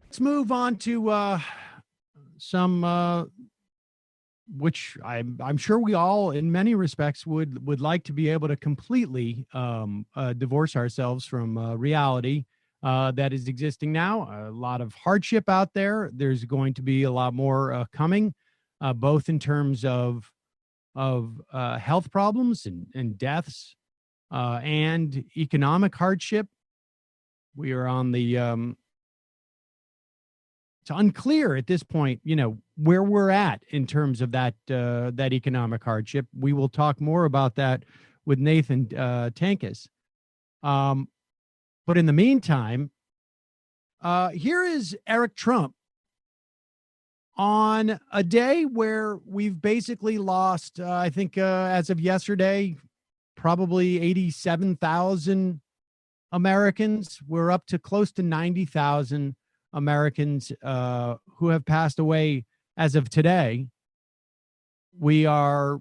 Let's move on to some which I'm sure we all, in many respects, would like to be able to completely divorce ourselves from reality that is existing now. A lot of hardship out there. There's going to be a lot more coming, both in terms of health problems and deaths and economic hardship. We are on the it's unclear at this point, where we're at in terms of that economic hardship. We will talk more about that with Nathan Tankus. But in the meantime, here is Eric Trump on a day where we've basically lost, I think, as of yesterday, probably 87,000 Americans. We're up to close to 90,000 Americans who have passed away as of today. We are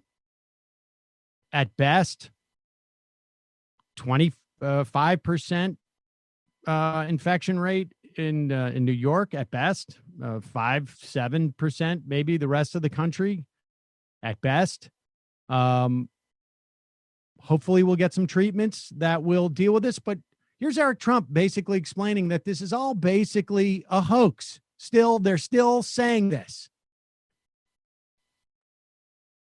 at best 25% infection rate in New York at best, 5-7%, maybe the rest of the country at best. Hopefully we'll get some treatments that will deal with this, but here's Eric Trump basically explaining that this is all basically a hoax. They're still saying this.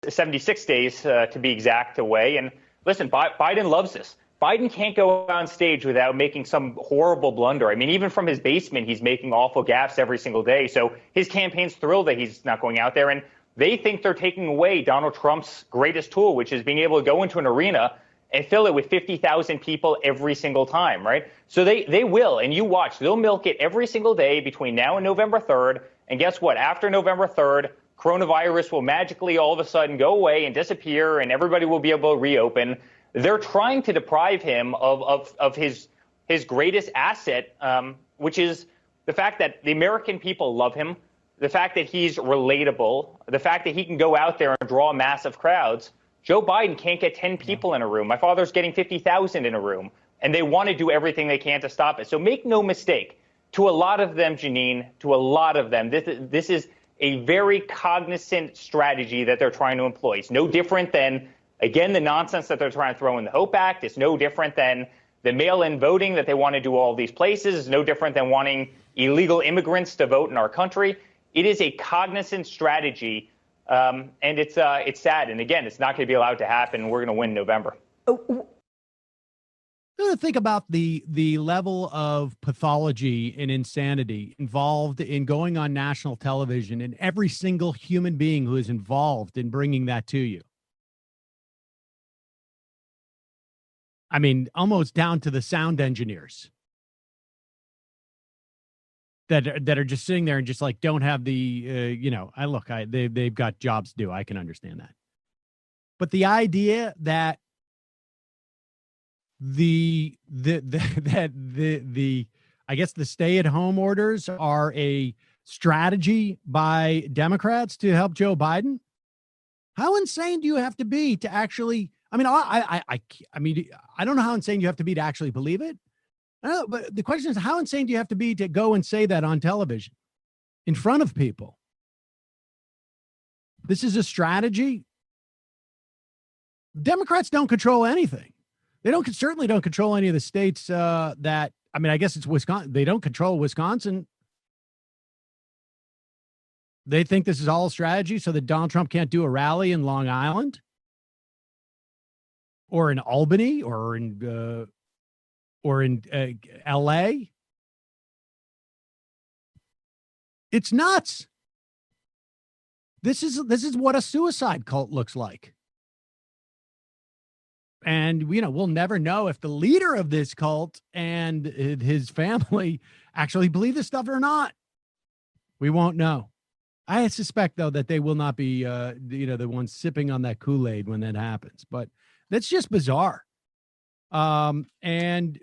76 days to be exact away. And listen, Biden loves this. Biden can't go on stage without making some horrible blunder. I mean, even from his basement, he's making awful gaffes every single day. So his campaign's thrilled that he's not going out there. And they think they're taking away Donald Trump's greatest tool, which is being able to go into an arena and fill it with 50,000 people every single time, right? So they will, and you watch, they'll milk it every single day between now and November 3rd. And guess what? After November 3rd, coronavirus will magically all of a sudden go away and disappear, and everybody will be able to reopen. They're trying to deprive him of his greatest asset, which is the fact that the American people love him, the fact that he's relatable, the fact that he can go out there and draw massive crowds. Joe Biden can't get 10 people in a room. My father's getting 50,000 in a room, and they want to do everything they can to stop it. So make no mistake, to a lot of them, Jeanine, to a lot of them, this is a very cognizant strategy that they're trying to employ. It's no different than, again, the nonsense that they're trying to throw in the HOPE Act. It's no different than the mail-in voting that they want to do all these places. It's no different than wanting illegal immigrants to vote in our country. It is a cognizant strategy. And it's sad. And again, it's not going to be allowed to happen. We're going to win in November. Think about the level of pathology and insanity involved in going on national television and every single human being who is involved in bringing that to you. I mean, almost down to the sound engineers that are just sitting there and just like don't have the they've got jobs to do. I can understand that, but the idea that the I guess the stay-at-home orders are a strategy by Democrats to help Joe Biden. How insane do you have to be to actually? I mean, I don't know how insane you have to be to actually believe it. I don't know, but the question is, how insane do you have to be to go and say that on television in front of people? This is a strategy. Democrats don't control anything. They certainly don't control any of the states that, I mean, I guess it's Wisconsin. They don't control Wisconsin. They think this is all strategy so that Donald Trump can't do a rally in Long Island or in Albany or in L.A. It's nuts. This is what a suicide cult looks like. And, we'll never know if the leader of this cult and his family actually believe this stuff or not. We won't know. I suspect, though, that they will not be, the ones sipping on that Kool-Aid when that happens. But that's just bizarre. And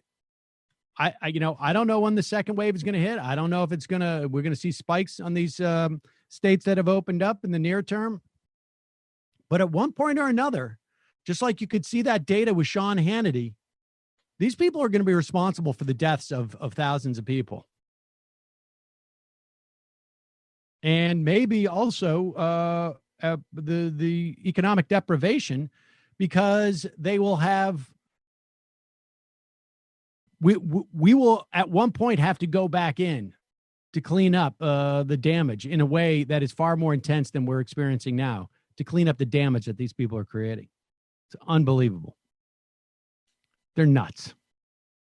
I don't know when the second wave is going to hit. I don't know if we're going to see spikes on these states that have opened up in the near term. But at one point or another, just like you could see that data with Sean Hannity, These people are going to be responsible for the deaths of thousands of people. And maybe also the economic deprivation, because they will have, we will at one point have to go back in to clean up the damage in a way that is far more intense than we're experiencing now, to clean up the damage that these people are creating. It's unbelievable. They're nuts.